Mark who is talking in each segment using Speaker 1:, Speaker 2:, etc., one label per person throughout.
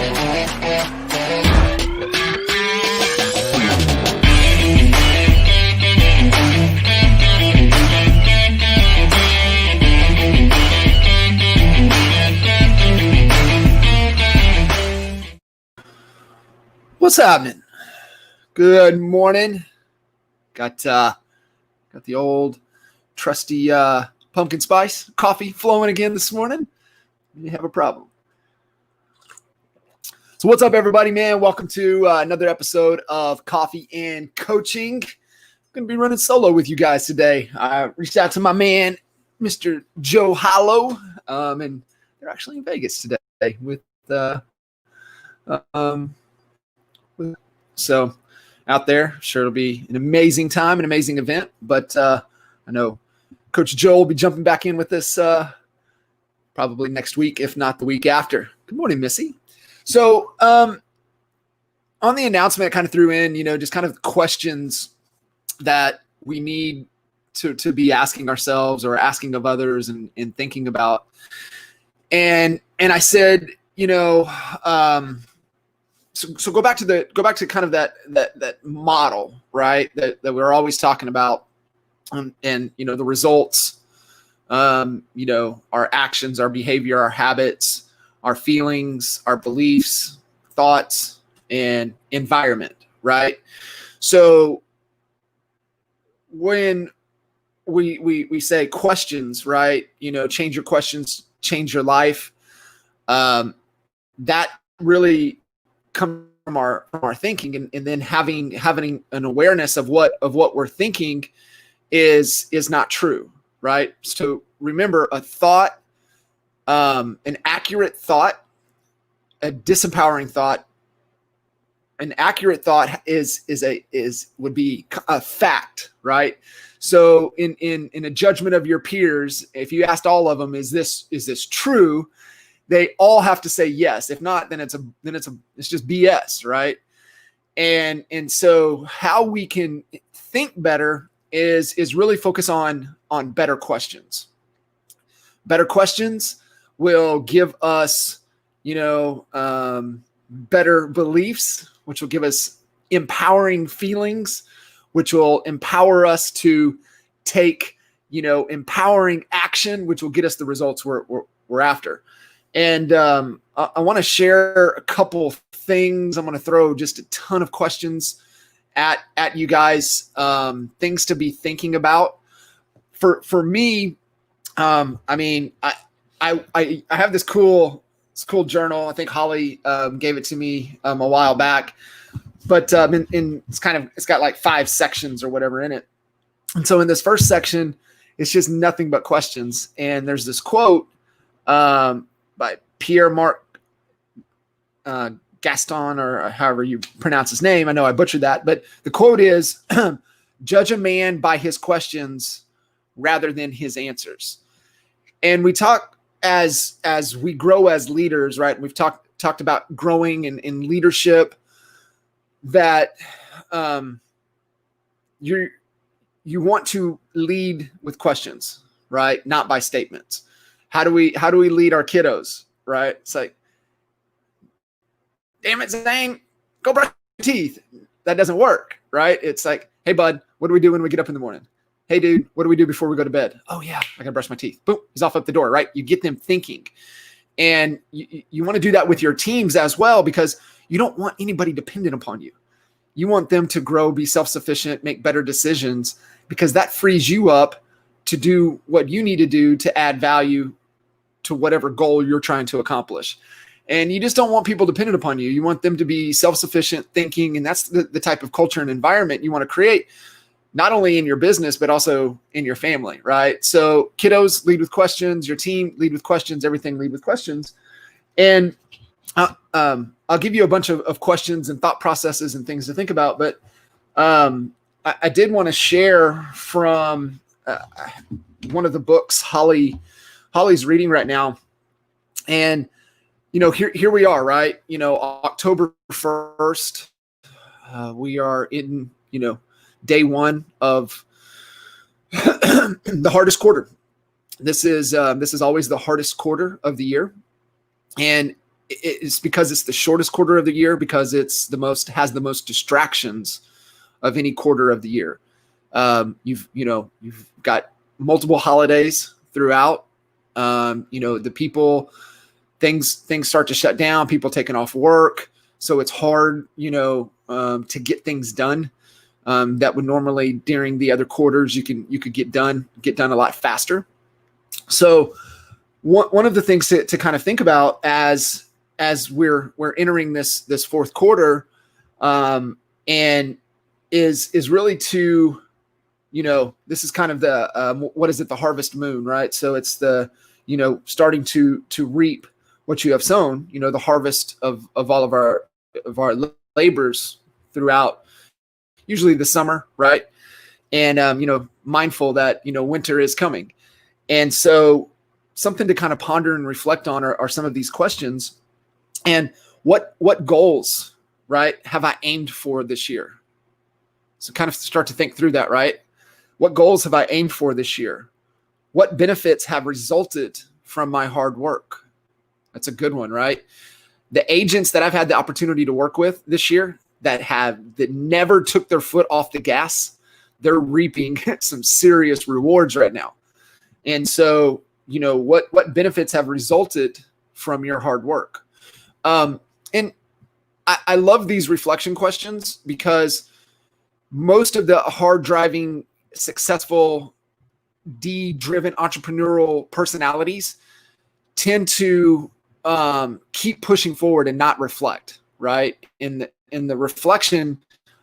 Speaker 1: What's happening? Good morning. Got the old trusty pumpkin spice coffee flowing again this morning. You have a problem. So what's up, everybody, man? Welcome to another episode of Coffee and Coaching. I'm going to be running solo with you guys today. I reached out to my man, Mr. Joe Hollow, and they're actually in Vegas today with so out there, sure it'll be an amazing time, an amazing event. But I know Coach Joe will be jumping back in with us probably next week, if not the week after. Good morning, Missy. So on the announcement, I kind of threw in, just kind of questions that we need to be asking ourselves or asking of others and thinking about. And I said, So go back to kind of that model, right? That we're always talking about, and the results, our actions, our behavior, our habits, our feelings, our beliefs, thoughts, and environment, right? So when we say questions, right? Change your questions, change your life. That really come from our thinking, and then having an awareness of what we're thinking is not true, right? So remember, a thought, an accurate thought, a disempowering thought, an accurate thought would be a fact, right? So in a judgment of your peers, if you asked all of them, is this true? They all have to say yes. If not, then it's just BS, right? And so how we can think better is really focus on better questions. Better questions will give us, better beliefs, which will give us empowering feelings, which will empower us to take, empowering action, which will get us the results we're after. And I want to share a couple things. I'm going to throw just a ton of questions at you guys, things to be thinking about. For me, I have this cool journal. I think Holly gave it to me a while back, but it's got like 5 sections or whatever in it. And so in this first section, it's just nothing but questions. And there's this quote by Pierre-Marc Gaston, or however you pronounce his name. I know I butchered that, but the quote is, judge a man by his questions rather than his answers. And we talk as we grow as leaders, right? We've talked about growing in leadership, that you want to lead with questions, right? Not by statements. How do we lead our kiddos, right? It's like, damn it, Zane, go brush your teeth. That doesn't work, right? It's like, hey, bud, what do we do when we get up in the morning? Hey, dude, what do we do before we go to bed? Oh, yeah, I got to brush my teeth. Boom, he's off up the door, right? You get them thinking. And you want to do that with your teams as well, because you don't want anybody dependent upon you. You want them to grow, be self-sufficient, make better decisions, because that frees you up to do what you need to do to add value to whatever goal you're trying to accomplish. And you just don't want people dependent upon you. You want them to be self-sufficient thinking. And that's the type of culture and environment you want to create, not only in your business, but also in your family, right? So kiddos, lead with questions. Your team, lead with questions. Everything, lead with questions. And I'll give you a bunch of questions and thought processes and things to think about. But I did want to share from one of the books Holly's reading right now. And, here we are, right? October 1st, we are in, day one of the hardest quarter. This is always the hardest quarter of the year. And it's because it's the shortest quarter of the year, because it's has the most distractions of any quarter of the year. You've got multiple holidays throughout. The people, things start to shut down, people taking off work. So it's hard, to get things done. That would normally during the other quarters, you could get done a lot faster. So one of the things to kind of think about as we're entering this fourth quarter, and is really to, this is kind of the, what is it? The harvest moon, right? So it's the, starting to reap what you have sown, the harvest of all of our labors throughout usually the summer, right? And, mindful that, winter is coming. And so something to kind of ponder and reflect on are some of these questions. And what goals, right, have I aimed for this year? So kind of start to think through that, right? What goals have I aimed for this year? What benefits have resulted from my hard work? That's a good one, right? The agents that I've had the opportunity to work with this year that never took their foot off the gas, they're reaping some serious rewards right now. And so, what benefits have resulted from your hard work? And I love these reflection questions, because most of the hard driving, successful, D-driven entrepreneurial personalities tend to keep pushing forward and not reflect, right? And the reflection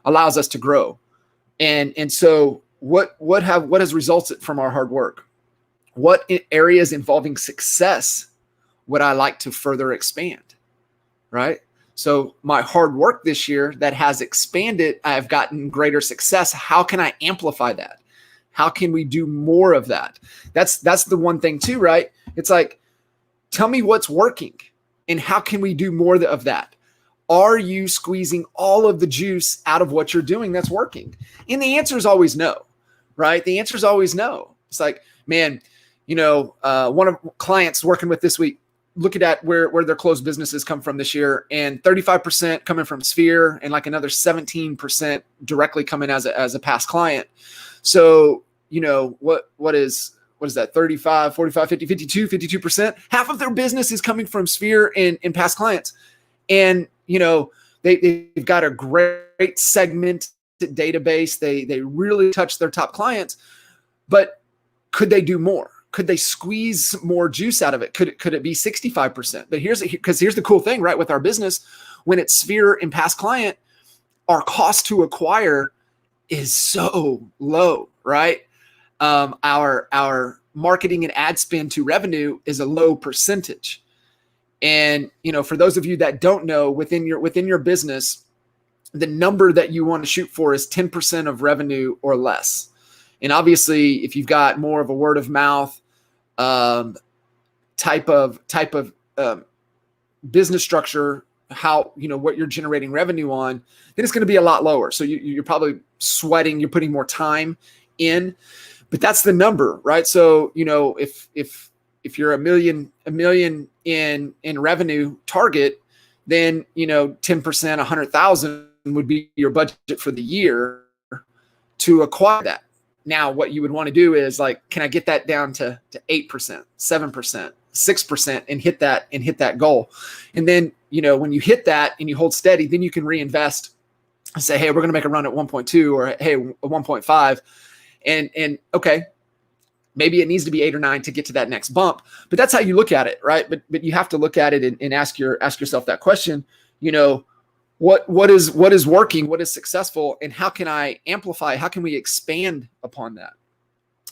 Speaker 1: allows us to grow. And so what has resulted from our hard work? What areas involving success would I like to further expand, right? So my hard work this year that has expanded, I've gotten greater success. How can I amplify that? How can we do more of that? That's the one thing too, right? It's like, tell me what's working and how can we do more of that? Are you squeezing all of the juice out of what you're doing that's working? And the answer is always no, right? The answer is always no. It's like, man, one of clients working with this week, looking at where their closed businesses come from this year, and 35% coming from Sphere, and like another 17% directly coming as a past client. So, what is that? 35, 45, 50, 52%. Half of their business is coming from Sphere and past clients. And, they've got a great segmented database. They really touch their top clients, but could they do more? Could they squeeze more juice out of it? Could it be 65%? But here's the cool thing, right? With our business, when it's Sphere and past client, our cost to acquire is so low, right? Our marketing and ad spend to revenue is a low percentage. And, for those of you that don't know, within your business, the number that you want to shoot for is 10% of revenue or less. And obviously, if you've got more of a word of mouth type of business structure, how, what you're generating revenue on, then it's going to be a lot lower. So you're probably sweating, you're putting more time in, but that's the number, right? So, if you're a million in revenue target, then, 10%, 100,000 would be your budget for the year to acquire that. Now, what you would want to do is like, can I get that down to 8%, 7%, 6% and hit that goal? And then, when you hit that and you hold steady, then you can reinvest and say, hey, we're going to make a run at 1.2 or hey, 1.5. And okay, maybe it needs to be 8 or 9 to get to that next bump, but that's how you look at it, right? But you have to look at it and ask yourself that question, what is working, what is successful, and how can I amplify? How can we expand upon that?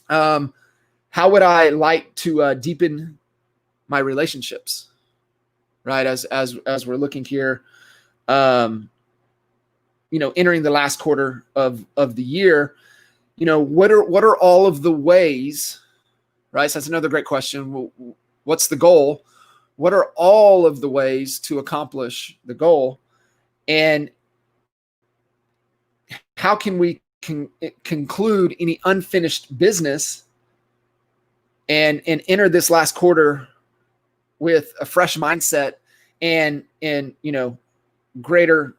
Speaker 1: How would I like to deepen my relationships, right? As we're looking here, entering the last quarter of the year, what are all of the ways, right? So that's another great question. What's the goal? What are all of the ways to accomplish the goal? And how can we conclude any unfinished business and enter this last quarter with a fresh mindset and greater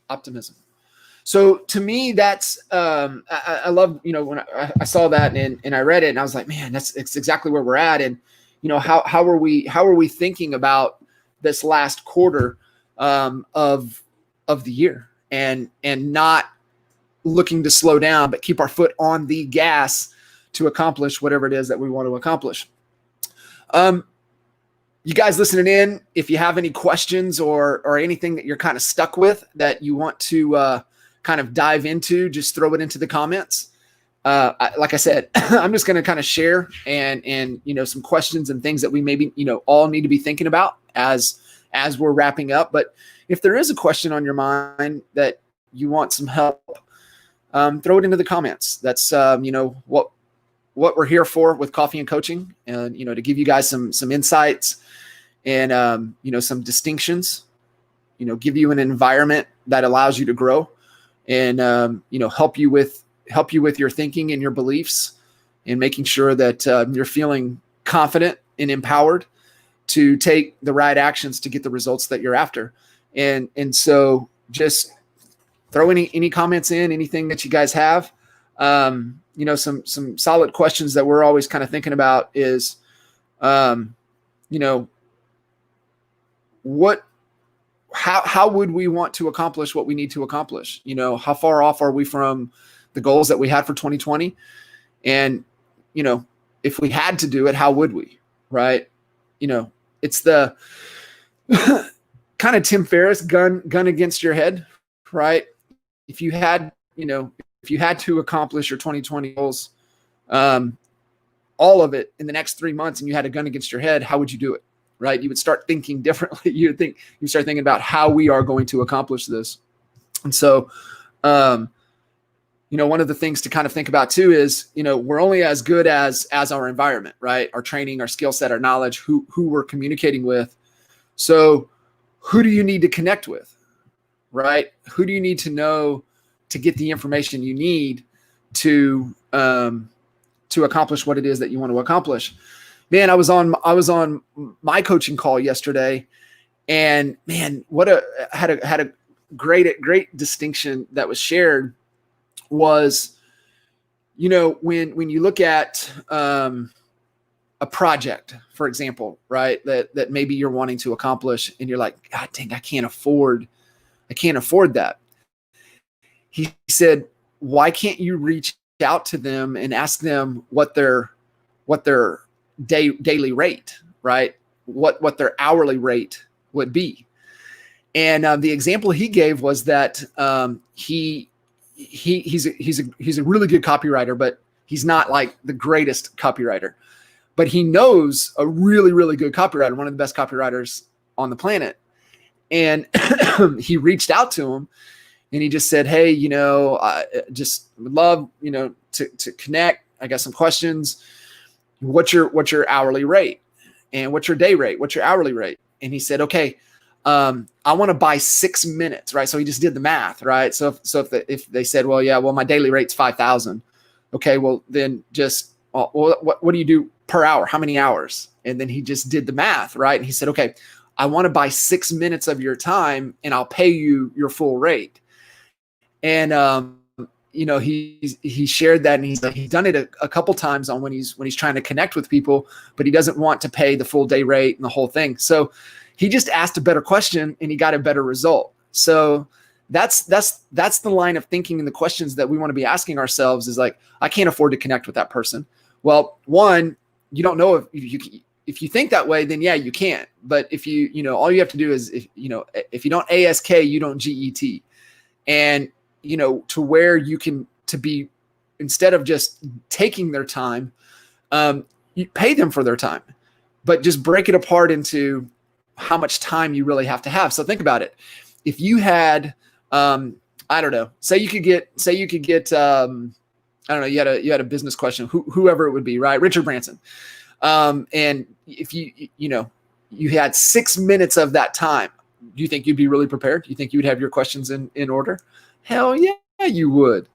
Speaker 1: optimism. So to me, that's I love, when I saw that and I read it and I was like, man, it's exactly where we're at. And how are we thinking about this last quarter of the year, and not looking to slow down, but keep our foot on the gas to accomplish whatever it is that we want to accomplish. You guys listening in, if you have any questions or anything that you're kind of stuck with that you want to kind of dive into, just throw it into the comments. Like I said, I'm just going to kind of share and some questions and things that we maybe all need to be thinking about as we're wrapping up. But if there is a question on your mind that you want some help, throw it into the comments. That's what we're here for with Coffee and Coaching, and to give you guys some insights and some distinctions. Give you an environment that allows you to grow, and help you with your thinking and your beliefs, and making sure that you're feeling confident and empowered to take the right actions to get the results that you're after. And so just throw any comments in, anything that you guys have. Some solid questions that we're always kind of thinking about is, how would we want to accomplish what we need to accomplish? How far off are we from the goals that we had for 2020? And, if we had to do it, how would we, right? It's the kind of Tim Ferriss gun against your head, right? If you had to accomplish your 2020 goals, all of it in the next 3 months, and you had a gun against your head, how would you do it? Right? You would start thinking differently. You start thinking about how we are going to accomplish this. And so, one of the things to kind of think about too is, we're only as good as our environment, right? Our training, our skill set, our knowledge, who we're communicating with. So who do you need to connect with, right? Who do you need to know to get the information you need to accomplish what it is that you want to accomplish? Man, I was on my coaching call yesterday, and man, had a great distinction that was shared was, when you look at a project, for example, right, that maybe you're wanting to accomplish, and you're like, God dang, I can't afford that. He said, why can't you reach out to them and ask them what their daily rate, right? What their hourly rate would be. And the example he gave was that he's a really good copywriter, but he's not like the greatest copywriter. But he knows a really, really good copywriter, one of the best copywriters on the planet. And he reached out to him, and he just said, hey, I just would love, to connect. I got some questions. What's your hourly rate, and what's your day rate? What's your hourly rate? And he said, okay, I want to buy 6 minutes, right? So he just did the math, right? So if they said, well, my daily rate's 5,000. Okay, well then just, what do you do per hour? How many hours? And then he just did the math, right? And he said, okay, I want to buy 6 minutes of your time, and I'll pay you your full rate. And he shared that, and he's done it a couple times on when he's trying to connect with people, but he doesn't want to pay the full day rate and the whole thing. So he just asked a better question, and he got a better result. So that's the line of thinking and the questions that we want to be asking ourselves is like, I can't afford to connect with that person. Well, one, you don't know if you think that way, then yeah, you can't. But if all you have to do is, if you don't ASK, you don't GET. And, to where you can, to be, instead of just taking their time, you pay them for their time, but just break it apart into how much time you really have to have. So think about it. If you had, I don't know, say you could get, I don't know, you had a business question, whoever it would be, right? Richard Branson. And if you had 6 minutes of that time, do you think you'd be really prepared? Do you think you would have your questions in order? Hell yeah, you would.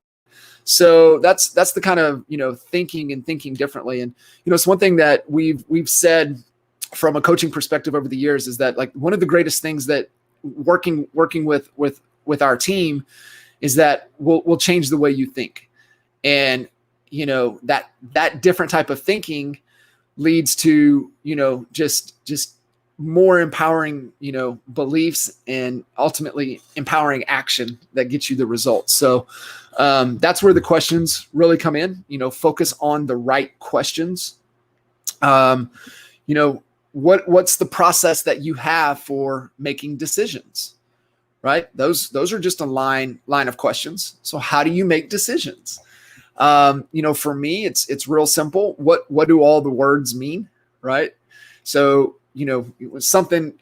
Speaker 1: So that's the kind of, thinking differently. And, it's one thing that we've said from a coaching perspective over the years is that like one of the greatest things that working with our team is that we'll change the way you think. And, that different type of thinking leads to, just more empowering, beliefs and ultimately empowering action that gets you the results. So that's where the questions really come in, focus on the right questions. What's the process that you have for making decisions, right? Those are just a line of questions. So how do you make decisions? For me, it's real simple. What do all the words mean, right? So, something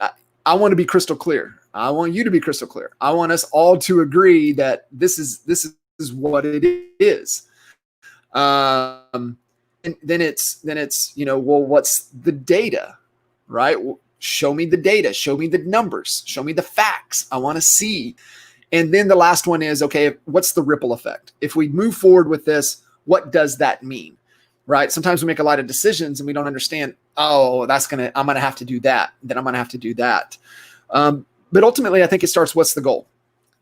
Speaker 1: I want to be crystal clear. I want you to be crystal clear. I want us all to agree that this is what it is. And then it's, well, what's the data, right? Well, show me the data, show me the numbers, show me the facts. I want to see. And then the last one is, okay, what's the ripple effect? If we move forward with this, what does that mean? Right? Sometimes we make a lot of decisions and we don't understand, I'm going to have to do that. Then I'm going to have to do that. But ultimately, I think it starts, what's the goal?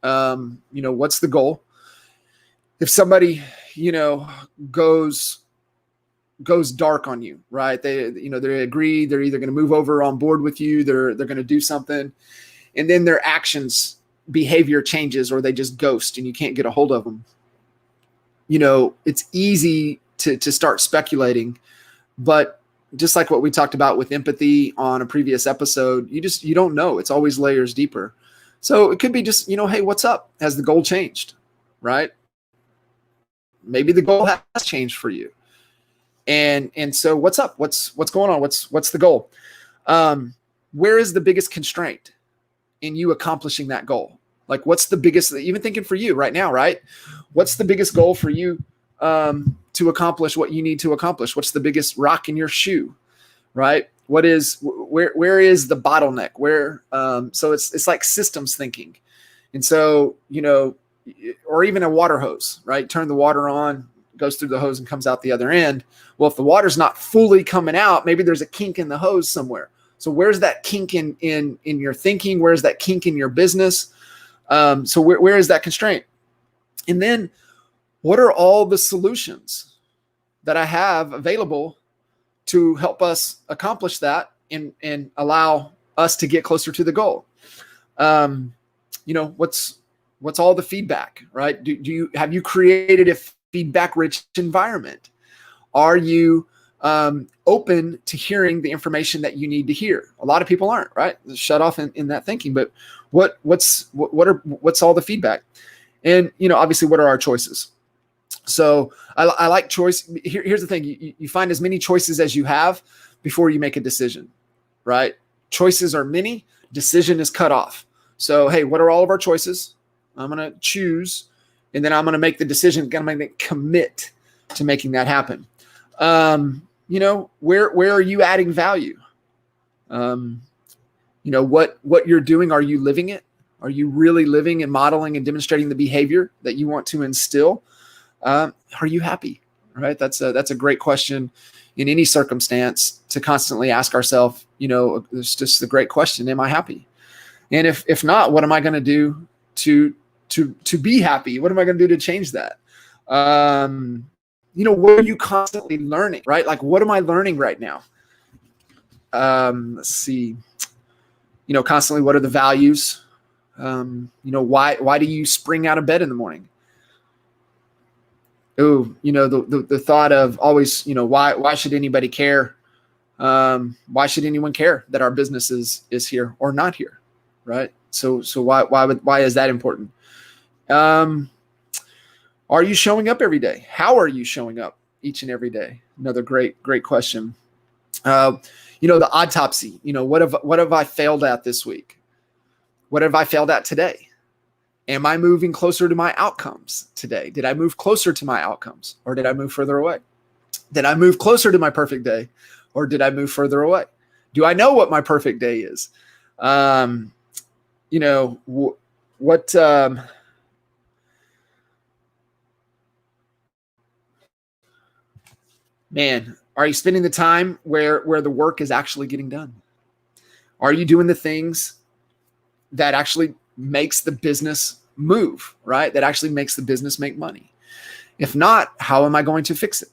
Speaker 1: What's the goal? If somebody, goes dark on you, right? They agree, they're either going to move over on board with you, they're going to do something, and then their actions, behavior changes, or they just ghost and you can't get a hold of them. It's easy to start speculating, but just like what we talked about with empathy on a previous episode, you don't know. It's always layers deeper. So it could be just, hey, what's up? Has the goal changed, right? Maybe the goal has changed for you. And so what's up? What's going on? What's the goal? Where is the biggest constraint in you accomplishing that goal? Like, what's the biggest, even thinking for you right now, right? What's the biggest goal for you to accomplish what you need to accomplish? What's the biggest rock in your shoe, right? Where is the bottleneck? So it's like systems thinking. And so, or even a water hose, right? Turn the water on, goes through the hose and comes out the other end. Well, if the water's not fully coming out, maybe there's a kink in the hose somewhere. So where's that kink in your thinking? Where's that kink in your business? So where is that constraint? And then what are all the solutions that I have available to help us accomplish that and allow us to get closer to the goal? What's all the feedback, right? Have you created a feedback-rich environment? Are you open to hearing the information that you need to hear? A lot of people aren't, right? They're shut off in that thinking. But what's all the feedback? And obviously, what are our choices? So I like choice. Here's the thing: you find as many choices as you have before you make a decision, right? Choices are many, decision is cut off. So hey, what are all of our choices? I'm going to choose, and then I'm going to make the decision. Going to commit to making that happen. Where are you adding value? What you're doing, are you living it? Are you really living and modeling and demonstrating the behavior that you want to instill? Are you happy? Right? That's a great question in any circumstance to constantly ask ourselves. It's just a great question. Am I happy? And if not, what am I going to do to be happy? What am I going to do to change that? What are you constantly learning, right? Like, what am I learning right now? Let's see, constantly, what are the values? Why do you spring out of bed in the morning? Oh, the thought of always, why should anybody care? Why should anyone care that our business is here or not here? Right. So why is that important? Are you showing up every day? How are you showing up each and every day? Another great question. The autopsy, what have I failed at this week? What have I failed at today? Am I moving closer to my outcomes today? Did I move closer to my outcomes, or did I move further away? Did I move closer to my perfect day, or did I move further away? Do I know what my perfect day is? Man, Are you spending the time where the work is actually getting done? Are you doing the things that actually makes the business move, right? That actually makes the business make money? If not, how am I going to fix it?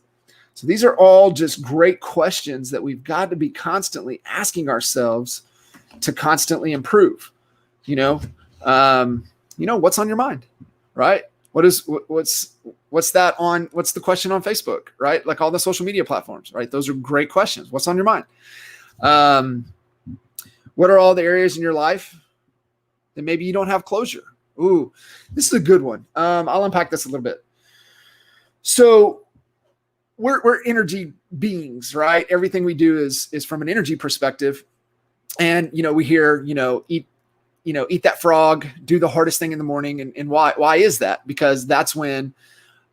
Speaker 1: So these are all just great questions that we've got to be constantly asking ourselves to constantly improve. What's on your mind, right? What's the question on Facebook, right? Like all the social media platforms, right? Those are great questions. What's on your mind? What are all the areas in your life that maybe you don't have closure? Ooh, this is a good one. I'll unpack this a little bit. So we're energy beings, right? Everything we do is from an energy perspective. And, we hear, eat that frog, do the hardest thing in the morning. And why is that? Because that's when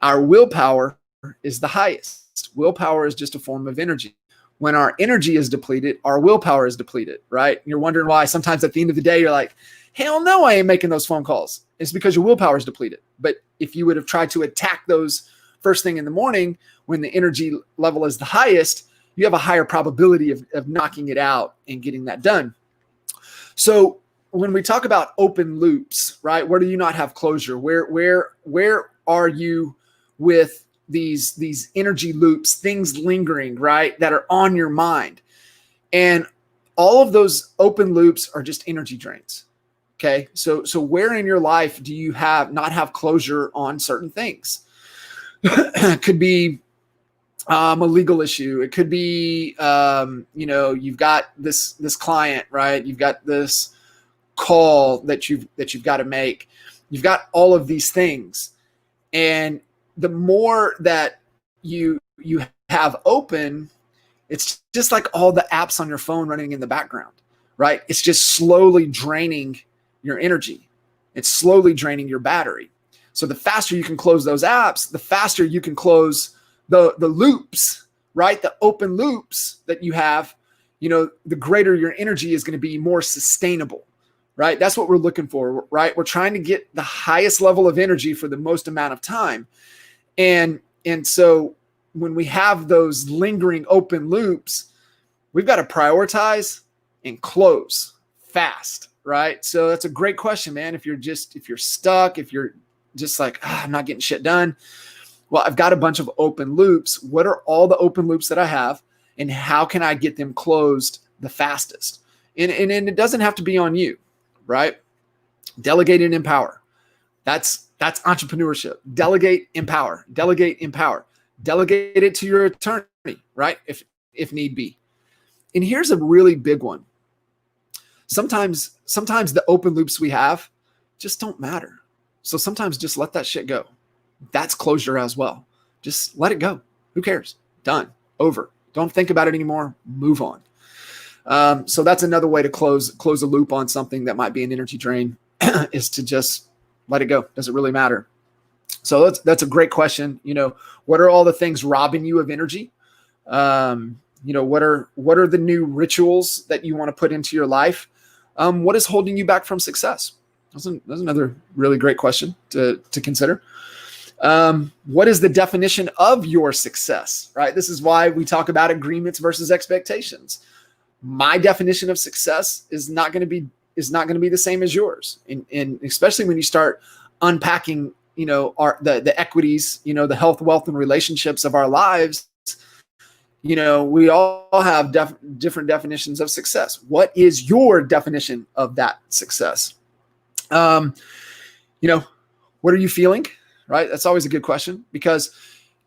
Speaker 1: our willpower is the highest. Willpower is just a form of energy. When our energy is depleted, our willpower is depleted, right? And you're wondering why sometimes at the end of the day, you're like, hell no, I ain't making those phone calls. It's because your willpower is depleted. But if you would have tried to attack those first thing in the morning, when the energy level is the highest, you have a higher probability of knocking it out and getting that done. So when we talk about open loops, right? Where do you not have closure? Where are you with these energy loops, things lingering, right? That are on your mind. And all of those open loops are just energy drains. Okay. So where in your life do you not have closure on certain things? It could be a legal issue. It could be, you've got this client, right? You've got this call that you've got to make. You've got all of these things. And the more that you have open, it's just like all the apps on your phone running in the background, right? It's just slowly draining your energy. It's slowly draining your battery. So the faster you can close those apps, the faster you can close the loops, right? The open loops that you have, the greater your energy is going to be more sustainable, right? That's what we're looking for, right? We're trying to get the highest level of energy for the most amount of time. And so when we have those lingering open loops, we've got to prioritize and close fast, right? So that's a great question, man. If you're stuck, if you're just like, I'm not getting shit done. Well, I've got a bunch of open loops. What are all the open loops that I have, and how can I get them closed the fastest? And it doesn't have to be on you, right? Delegate and empower. That's entrepreneurship. Delegate, empower. Delegate, empower. Delegate it to your attorney, right? If need be. And here's a really big one. Sometimes the open loops we have just don't matter. So sometimes just let that shit go. That's closure as well. Just let it go. Who cares? Done. Over. Don't think about it anymore. Move on. So that's another way to close a loop on something that might be an energy drain is to just let it go. Does it really matter? So that's a great question. What are all the things robbing you of energy? What are the new rituals that you want to put into your life? What is holding you back from success? That's another really great question to consider. What is the definition of your success, right? This is why we talk about agreements versus expectations. My definition of success is not going to be the same as yours. And especially when you start unpacking, the equities, the health, wealth, and relationships of our lives, we all have different definitions of success. What is your definition of that success? What are you feeling? Right? That's always a good question because,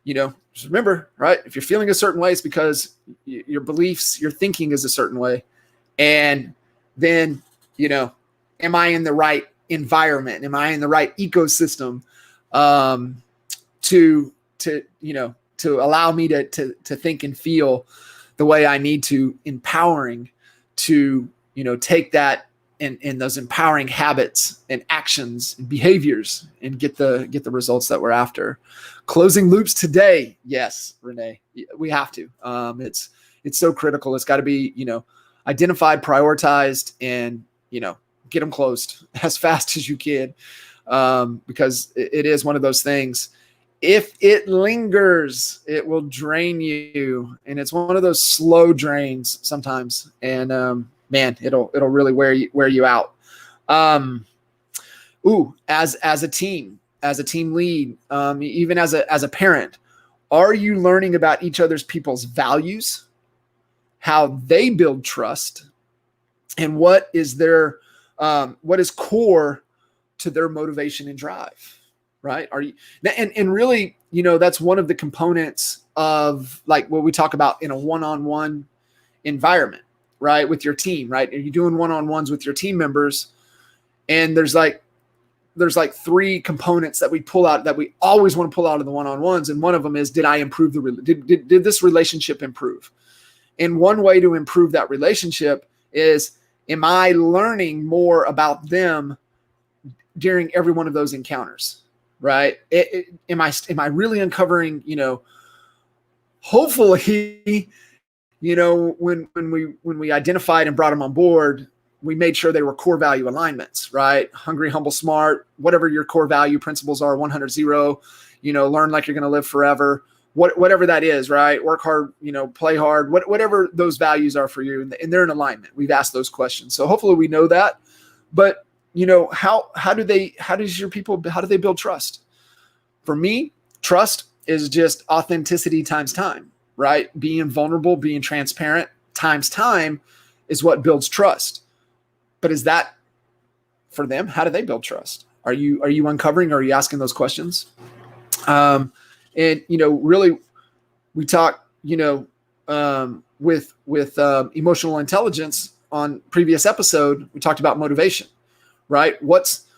Speaker 1: just remember, right? If you're feeling a certain way, it's because your beliefs, your thinking is a certain way. And then, am I in the right environment? Am I in the right ecosystem to allow me to think and feel the way I need to, empowering to, take that and those empowering habits and actions and behaviors and get the results that we're after. Closing loops today. Yes, Renee, we have to. It's so critical. It's got to be, identified, prioritized, and, get them closed as fast as you can. Because it is one of those things. If it lingers, it will drain you, and it's one of those slow drains sometimes. And man, it'll really wear you out. As a team lead, even as a parent, are you learning about each other's people's values, how they build trust, and what is core to their motivation and drive? Right? Are you, and really, that's one of the components of like what we talk about in a one-on-one environment, right? With your team, right? Are you doing one-on-ones with your team members? And there's like 3 components that we pull out, that we always want to pull out of the one-on-ones. And one of them is, did I improve did this relationship improve? And one way to improve that relationship is, am I learning more about them during every one of those encounters? Right? Am I really uncovering, hopefully, when we identified and brought them on board, we made sure they were core value alignments, right? Hungry, humble, smart, whatever your core value principles are, 100-0, learn like you're going to live forever, whatever that is, right? Work hard, play hard, whatever those values are for you, and they're in alignment. We've asked those questions. So hopefully we know that. But how do they build trust? For me, trust is just authenticity times time, right? Being vulnerable, being transparent times time is what builds trust. But is that for them? How do they build trust? Are you uncovering? Are you asking those questions? And really, we talk, with emotional intelligence on previous episode. We talked about motivation. Right? What's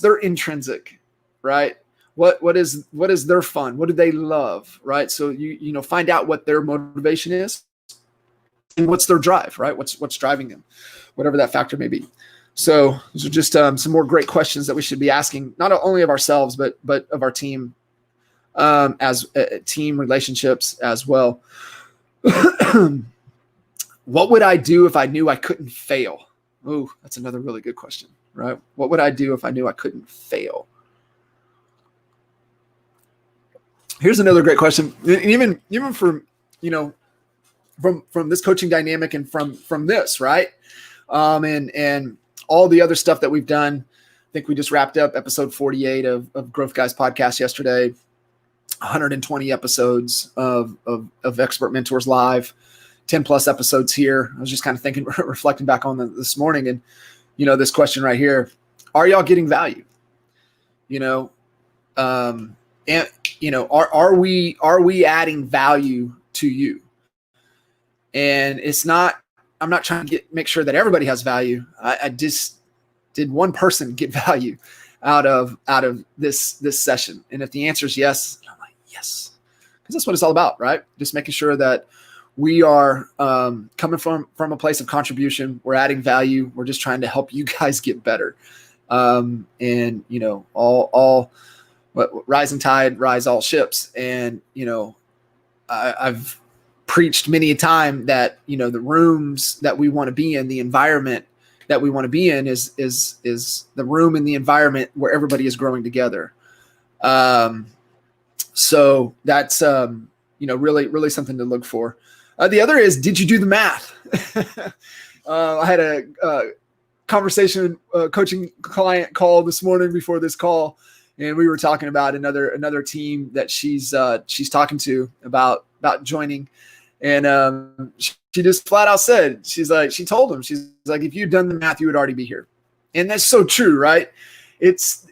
Speaker 1: their intrinsic, right? What is their fun? What do they love? Right? So you find out what their motivation is, and what's their drive, right? What's driving them, whatever that factor may be. So those are just some more great questions that we should be asking, not only of ourselves, but of our team, as team relationships as well. What would I do if I knew I couldn't fail? Oh, that's another really good question, right? What would I do if I knew I couldn't fail? Here's another great question. Even from, from this coaching dynamic and from this, right? And all the other stuff that we've done. I think we just wrapped up episode 48 of Growth Guys podcast yesterday. 120 episodes of Expert Mentors Live. 10 plus episodes here. I was just kind of thinking, reflecting back on this morning, and, this question right here, are y'all getting value? And, are we adding value to you? And I'm not trying to make sure that everybody has value. I just did one person get value out of this session. And if the answer is yes, I'm like, yes, because that's what it's all about, right? Just making sure that we are coming from a place of contribution. We're adding value. We're just trying to help you guys get better. And all rising tide, rise all ships. And I've preached many a time that the rooms that we want to be in, the environment that we want to be in, is the room and the environment where everybody is growing together. So that's really something to look for. The other is, did you do the math? I had a conversation, coaching client call this morning before this call, and we were talking about another team that she's talking to about joining, and she just flat out said, she told him, she's like, if you'd done the math, you would already be here, and that's so true, right? It's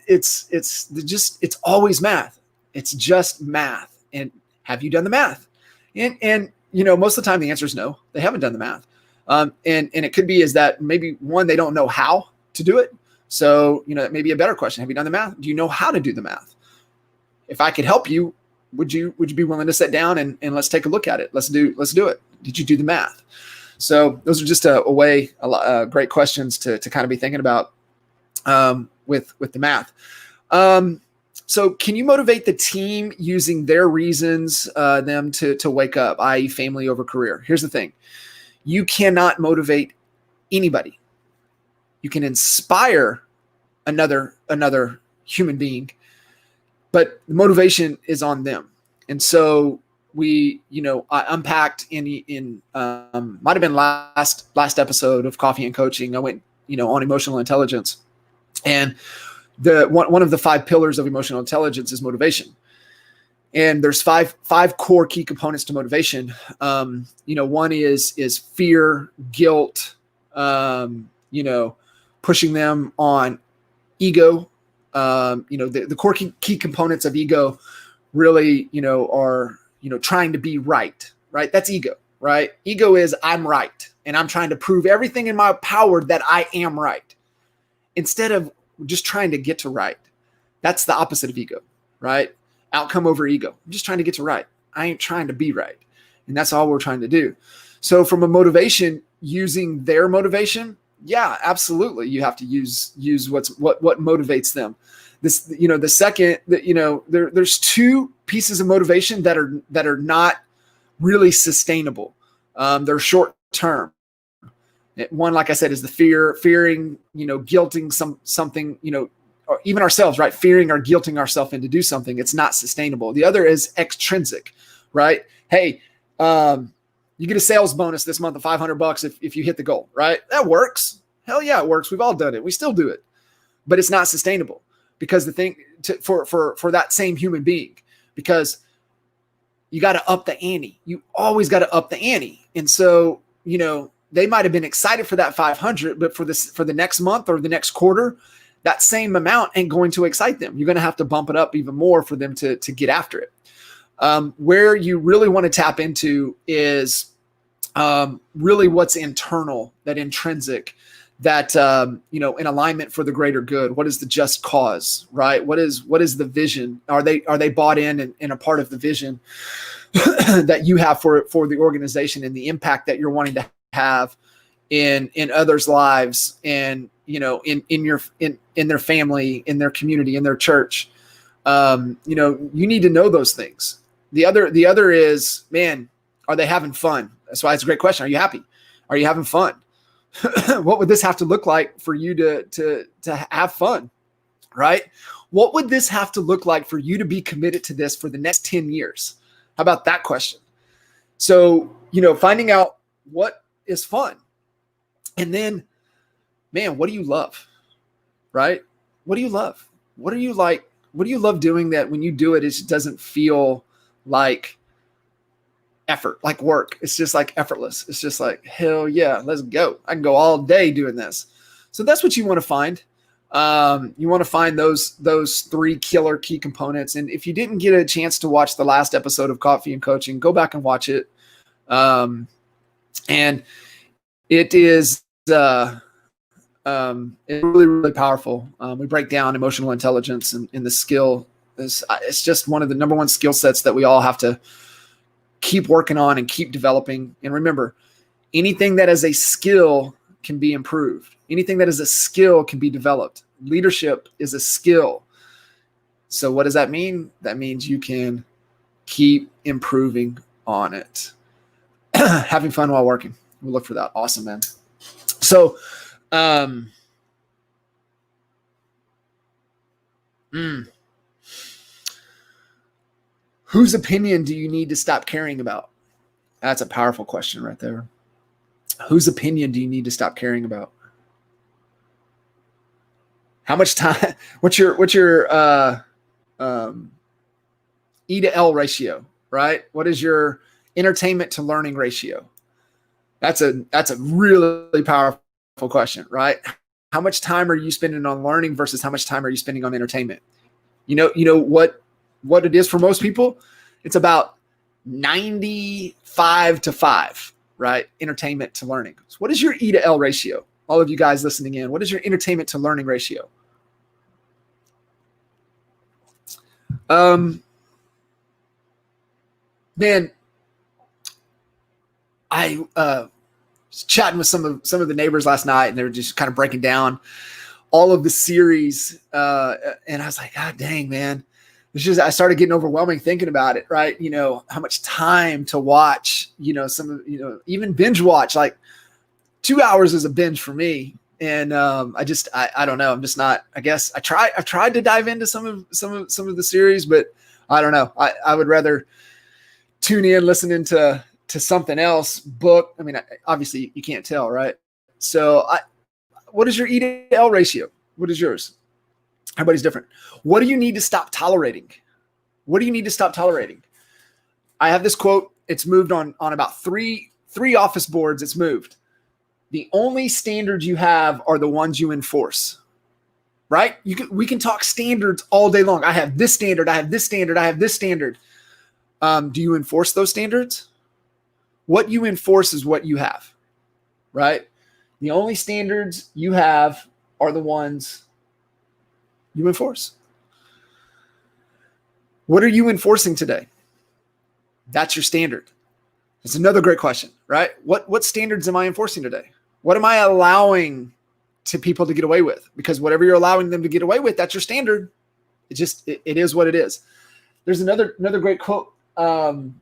Speaker 1: always math. It's just math, and have you done the math? And most of the time the answer is no, they haven't done the math. And it could be is that maybe one, they don't know how to do it. So, that may be a better question. Have you done the math? Do you know how to do the math? If I could help you, would you be willing to sit down and let's take a look at it? Let's do it. Did you do the math? So those are just great questions to kind of be thinking about with the math. So can you motivate the team using their reasons, them to wake up, i.e. family over career? Here's the thing. You cannot motivate anybody. You can inspire another human being. but the motivation is on them. And so we, I unpacked in might have been last episode of Coffee and Coaching. I went, on emotional intelligence, and one of the 5 pillars of emotional intelligence is motivation. And there's five core key components to motivation. One is fear, guilt, pushing them on ego. The core key components of ego really, are, trying to be right? That's ego, right? Ego is I'm right. And I'm trying to prove everything in my power that I am right, instead of just trying to get to right. That's the opposite of ego, right? Outcome over ego. I'm just trying to get to right. I ain't trying to be right. And that's all we're trying to do. So from a motivation, using their motivation, yeah, absolutely. You have to use what motivates them. This, the second that, there's 2 pieces of motivation that are not really sustainable. They're short term. One, like I said, is the fearing, guilting something, or even ourselves, right? Fearing or guilting ourselves into do something. It's not sustainable. The other is extrinsic, right? Hey, you get a sales bonus this month of $500 if you hit the goal, right? That works. Hell yeah, it works. We've all done it. We still do it, but it's not sustainable, because the thing for that same human being, because you got to up the ante. You always got to up the ante. And so, they might have been excited for that 500, but for the next month or the next quarter, that same amount ain't going to excite them. You're going to have to bump it up even more for them to get after it. Where you really want to tap into is really what's internal, that intrinsic, that, in alignment for the greater good. What is the just cause, right? What is the vision? Are they bought in and a part of the vision that you have for the organization, and the impact that you're wanting to have in others' lives, and, in their family, in their community, in their church? You need to know those things. The other is, man, are they having fun? That's why it's a great question. Are you happy? Are you having fun? What would this have to look like for you to have fun, right? What would this have to look like for you to be committed to this for the next 10 years? How about that question? So, finding out what is fun, and then, man, what do you love, right? What do you love? What are you like? What do you love doing that when you do it, it doesn't feel like effort, like work? It's just like effortless. It's just like, hell yeah, let's go. I can go all day doing this. So that's what you want to find. You want to find those 3 killer key components. And if you didn't get a chance to watch the last episode of Coffee and Coaching, go back and watch it. And it is it's really, really powerful. We break down emotional intelligence and the skill. It's just one of the number 1 skill sets that we all have to keep working on and keep developing. And remember, anything that is a skill can be improved. Anything that is a skill can be developed. Leadership is a skill. So what does that mean? That means you can keep improving on it. Having fun while working. We'll look for that. Awesome, man. So, whose opinion do you need to stop caring about? That's a powerful question right there. Whose opinion do you need to stop caring about? How much time? What's your E to L ratio, right? What is your entertainment to learning ratio? That's a really powerful question, right? How much time are you spending on learning versus how much time are you spending on entertainment? You know what it is for most people? It's about 95 to 5, right? Entertainment to learning. So what is your E to L ratio? All of you guys listening in, what is your entertainment to learning ratio? Man, I was chatting with some of the neighbors last night, and they were just kind of breaking down all of the series. And I was like, God dang, man. It's just, I started getting overwhelming thinking about it, right? How much time to watch, even binge watch, like 2 hours is a binge for me. And I don't know. I'm just not, I guess I've tried to dive into some of the series, but I don't know. I would rather tune in, listening to something else, book. I mean, obviously you can't tell, right? So what is your E to L ratio? What is yours? Everybody's different. What do you need to stop tolerating? What do you need to stop tolerating? I have this quote. It's moved on about three office boards. It's moved. The only standards you have are the ones you enforce, right? We can talk standards all day long. I have this standard. I have this standard. I have this standard. Do you enforce those standards? What you enforce is what you have, right? The only standards you have are the ones you enforce. What are you enforcing today? That's your standard. That's another great question, right? What standards am I enforcing today? What am I allowing to people to get away with? Because whatever you're allowing them to get away with, that's your standard. It is what it is. There's another great quote. And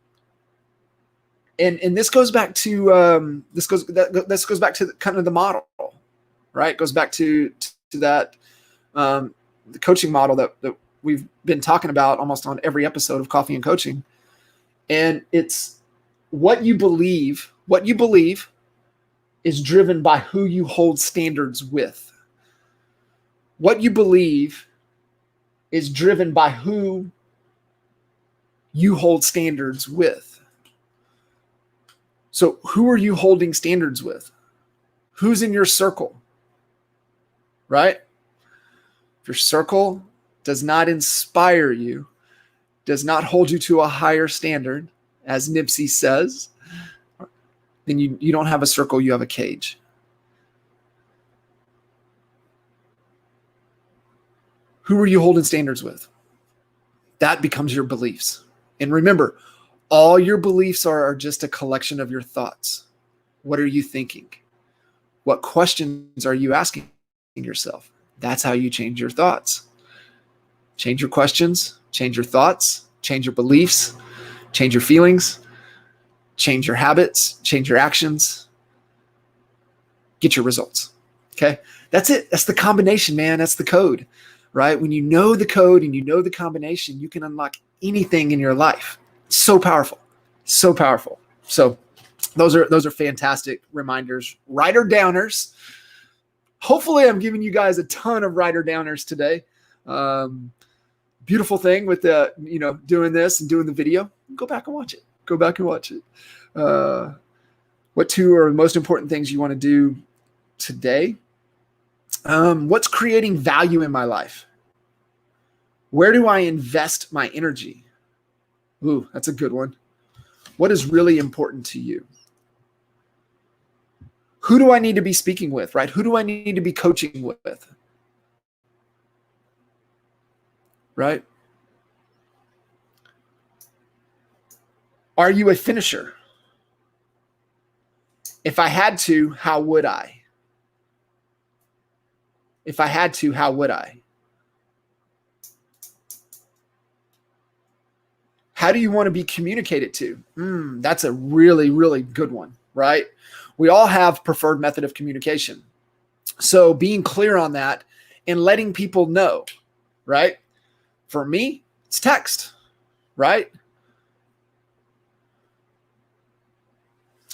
Speaker 1: this goes back to this goes back to kind of the model, right? It goes back to that the coaching model that we've been talking about almost on every episode of Coffee and Coaching. And it's what you believe is driven by who you hold standards with. What you believe is driven by who you hold standards with. So who are you holding standards with? Who's in your circle? Right? If your circle does not inspire you, does not hold you to a higher standard, as Nipsey says, then you don't have a circle, you have a cage. Who are you holding standards with? That becomes your beliefs. And remember, all your beliefs are just a collection of your thoughts. What are you thinking? What questions are you asking yourself? That's how you change your thoughts. Change your questions, change your thoughts, change your beliefs, change your feelings, change your habits, change your actions, get your results. Okay. That's it. That's the combination, man. That's the code, right? When you know the code and you know the combination, you can unlock anything in your life. So powerful, so powerful. So those are fantastic reminders. Writer downers. Hopefully I'm giving you guys a ton of writer downers today. Beautiful thing with doing this and doing the video. Go back and watch it. What two are the most important things you want to do today? What's creating value in my life? Where do I invest my energy? Ooh, that's a good one. What is really important to you? Who do I need to be speaking with, right? Who do I need to be coaching with? Right? Are you a finisher? If I had to, how would I? If I had to, how would I? How do you want to be communicated to? That's a really, really good one, right? We all have preferred method of communication. So being clear on that and letting people know, right? For me, it's text, right?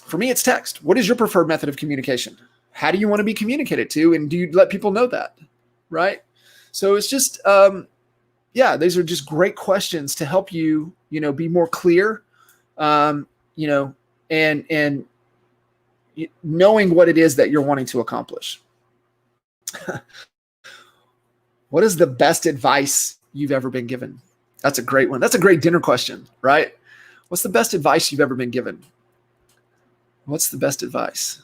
Speaker 1: For me, it's text. What is your preferred method of communication? How do you want to be communicated to? And do you let people know that, right? So it's just, these are just great questions to help you, be more clear, and knowing what it is that you're wanting to accomplish. What is the best advice you've ever been given? That's a great one. That's a great dinner question, right? What's the best advice you've ever been given? What's the best advice?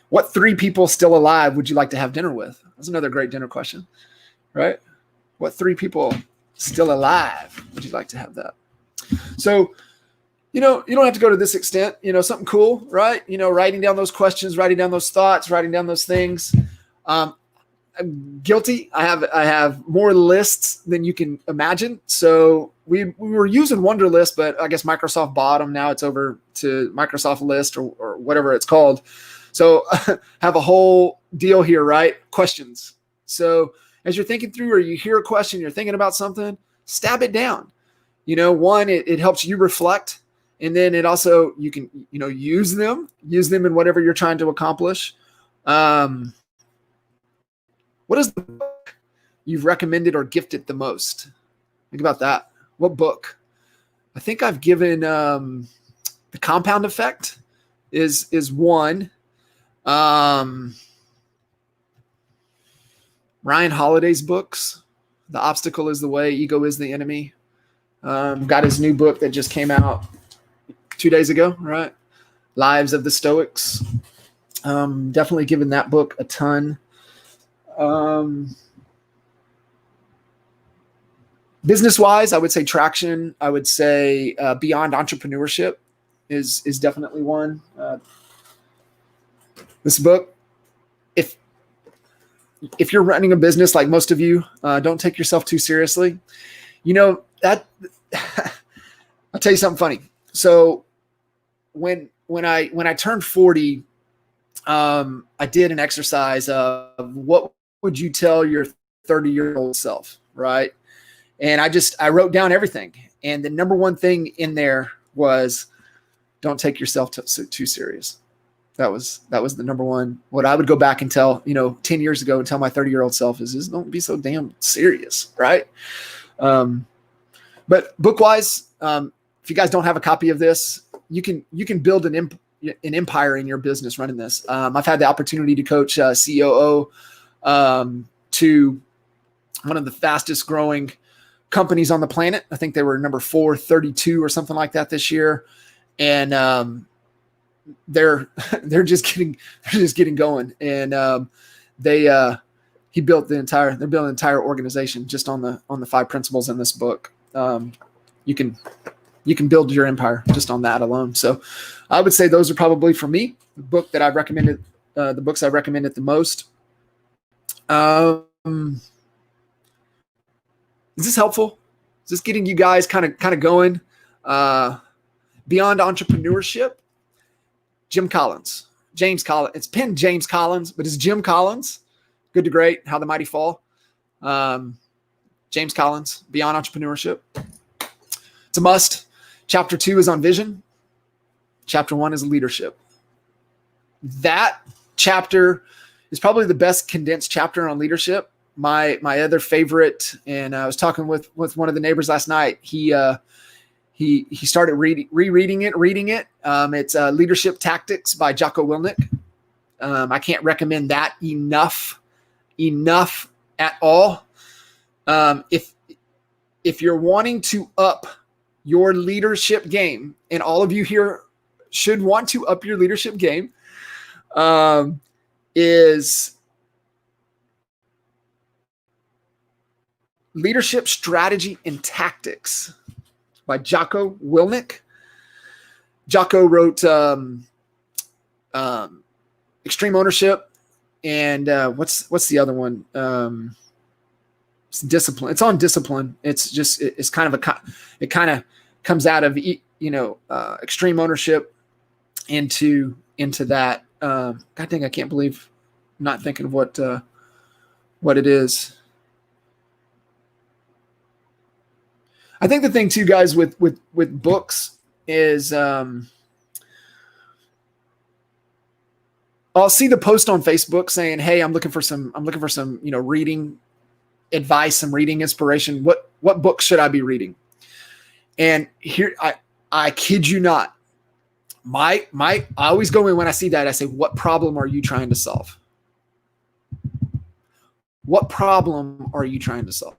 Speaker 1: What 3 people still alive would you like to have dinner with? That's another great dinner question, right? What 3 people still alive would you like to have that? So, you don't have to go to this extent, something cool, right? Writing down those questions, writing down those thoughts, writing down those things. I'm guilty. I have more lists than you can imagine. So we were using Wunderlist, but I guess Microsoft bought them. Now it's over to Microsoft List or whatever it's called. So have a whole deal here, right? Questions. So as you're thinking through, or you hear a question, you're thinking about something, stab it down. One, it helps you reflect. And then it also, you can, use them in whatever you're trying to accomplish. What is the book you've recommended or gifted the most? Think about that. What book? I think I've given The Compound Effect is one. Ryan Holiday's books, The Obstacle is the Way, Ego is the Enemy. Got his new book that just came out 2 days ago, right? Lives of the Stoics. Definitely given that book a ton. Business-wise, I would say Traction. I would say Beyond Entrepreneurship is definitely one. This book, if you're running a business like most of you, don't take yourself too seriously. That I'll tell you something funny. So when I turned 40, I did an exercise of what would you tell your 30-year-old self, right? And I wrote down everything. And the number one thing in there was, don't take yourself too serious. That was the number one. What I would go back and tell, 10 years ago and tell my 30-year-old self is don't be so damn serious, right? But book-wise, if you guys don't have a copy of this, you can build an empire in your business running this. I've had the opportunity to coach COO to one of the fastest growing companies on the planet. I think they were number 432 or something like that this year. And they're just getting going. And they're building an entire organization just on the 5 principles in this book. You can build your empire just on that alone. So I would say those are probably, for me, the book that I've recommended, the books I've recommended the most. Is this helpful? Is this getting you guys kind of going? Beyond Entrepreneurship, James Collins. It's pinned James Collins, but it's Jim Collins. Good to Great, How the Mighty Fall. James Collins, Beyond Entrepreneurship. It's a must. Chapter 2 is on vision. Chapter 1 is leadership. That chapter is probably the best condensed chapter on leadership. My other favorite, and I was talking with one of the neighbors last night. He started reading it. It's Leadership Tactics by Jocko Willink. I can't recommend that enough at all. If you're wanting to up your leadership game, and all of you here should want to up your leadership game, is Leadership Strategy and Tactics by Jocko Willink. Jocko wrote Extreme Ownership, and what's the other one? It's Discipline. It's on discipline. It kind of comes out of extreme ownership into that. God dang, I can't believe I'm not thinking of what it is. I think the thing too, guys, with books is I'll see the post on Facebook saying, "Hey, I'm looking for some reading advice, some reading inspiration. What books should I be reading?" And here, I kid you not, I always go in when I see that, I say, "What problem are you trying to solve? What problem are you trying to solve?"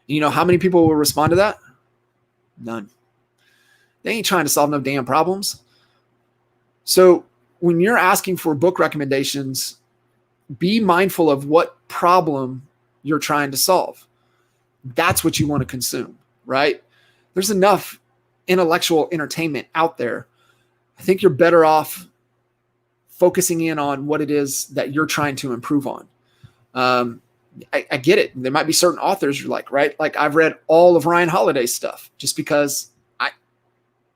Speaker 1: You know how many people will respond to that? None. They ain't trying to solve no damn problems. So when you're asking for book recommendations, be mindful of what problem you're trying to solve. That's what you want to consume, right? There's enough intellectual entertainment out there. I think you're better off focusing in on what it is that you're trying to improve on. I get it. There might be certain authors you're like, right? Like I've read all of Ryan Holiday's stuff just because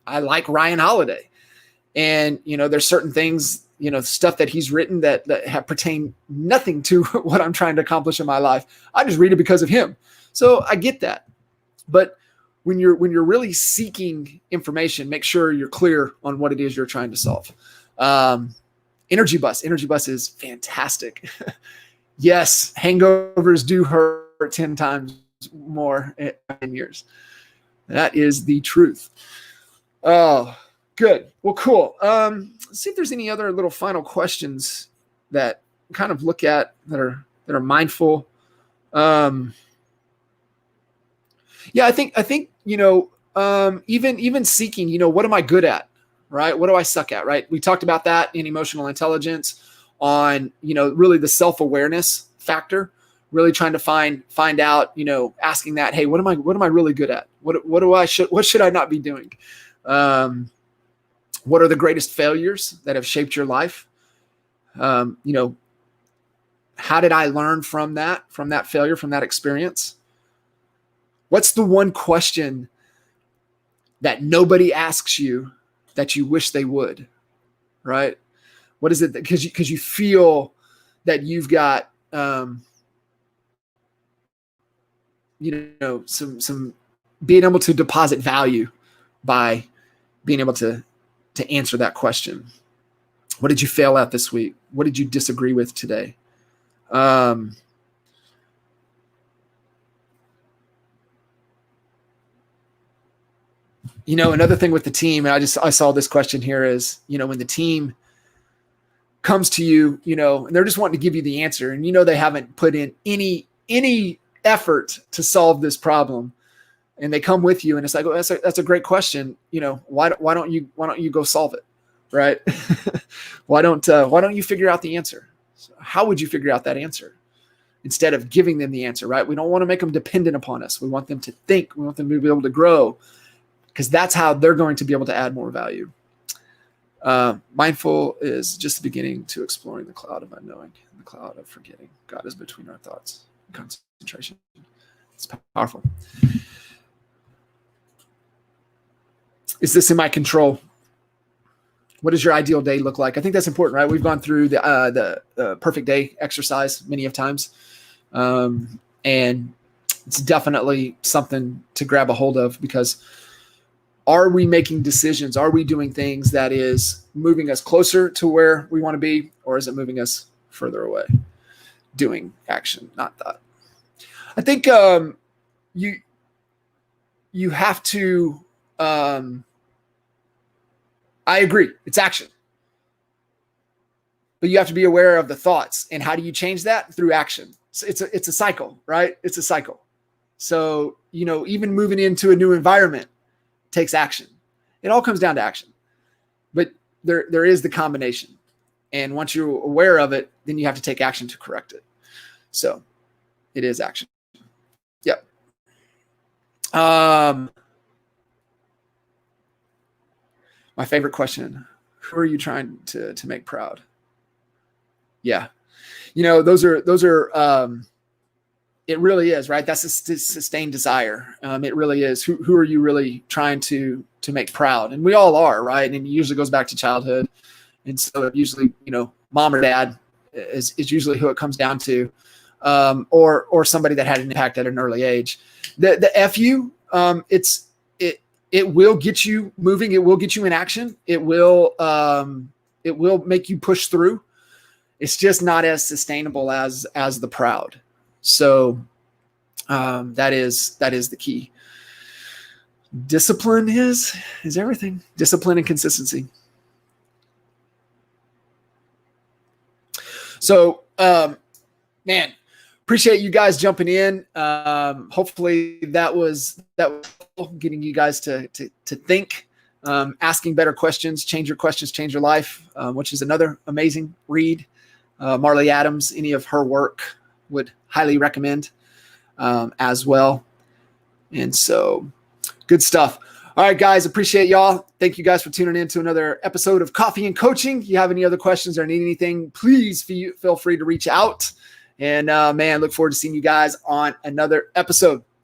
Speaker 1: I like Ryan Holiday. And, there's certain things stuff that he's written that have pertain nothing to what I'm trying to accomplish in my life. I just read it because of him. So I get that. But when you're really seeking information, make sure you're clear on what it is you're trying to solve. Energy bus is fantastic. Yes, hangovers do hurt 10 times more in years. That is the truth. Oh, good. Well, cool. Let's see if there's any other little final questions that kind of look at that are mindful. Yeah, I think even seeking, what am I good at, right? What do I suck at, right? We talked about that in emotional intelligence on, really the self-awareness factor, really trying to find out, asking that, hey, what am I really good at? What should I not be doing? What are the greatest failures that have shaped your life? How did I learn from that failure, from that experience? What's the one question that nobody asks you that you wish they would, right? What is it that, because you feel that you've got, some being able to deposit value by being able to answer that question. What did you fail at this week? What did you disagree with today? Another thing with the team, and I saw this question here is, when the team comes to you, and they're just wanting to give you the answer, and they haven't put in any effort to solve this problem, and they come with you, and it's like, well, that's a great question. Why don't you go solve it, right? why don't you figure out the answer? So how would you figure out that answer instead of giving them the answer, right? We don't want to make them dependent upon us. We want them to think. We want them to be able to grow, because that's how they're going to be able to add more value. Mindful is just the beginning to exploring the cloud of unknowing and the cloud of forgetting. God is between our thoughts. Concentration. It's powerful. Is this in my control? What does your ideal day look like? I think that's important, right? We've gone through the perfect day exercise many of times. And it's definitely something to grab a hold of, because are we making decisions? Are we doing things that is moving us closer to where we want to be, or is it moving us further away? Doing action, not thought. I think you have to, I agree, it's action. But you have to be aware of the thoughts. And how do you change that? Through action. So it's a cycle, right? It's a cycle. So, even moving into a new environment takes action. It all comes down to action. But there is the combination. And once you're aware of it, then you have to take action to correct it. So it is action. Yep. My favorite question: who are you trying to make proud? Yeah. Those are it really is, right? That's a sustained desire. It really is. Who are you really trying to make proud? And we all are, right? And it usually goes back to childhood. And so usually, mom or dad is usually who it comes down to, or somebody that had an impact at an early age. The FU, it will get you moving. It will get you in action. It will make you push through. It's just not as sustainable as the proud. So that is the key. Discipline is everything. Discipline and consistency. So, man, appreciate you guys jumping in. Hopefully that was getting you guys to think, asking better questions, change your questions, change your life, which is another amazing read. Marley Adams, any of her work, would highly recommend as well. And so good stuff. All right, guys, appreciate y'all. Thank you guys for tuning in to another episode of Coffee and Coaching. If you have any other questions or need anything, please feel free to reach out. And man, look forward to seeing you guys on another episode.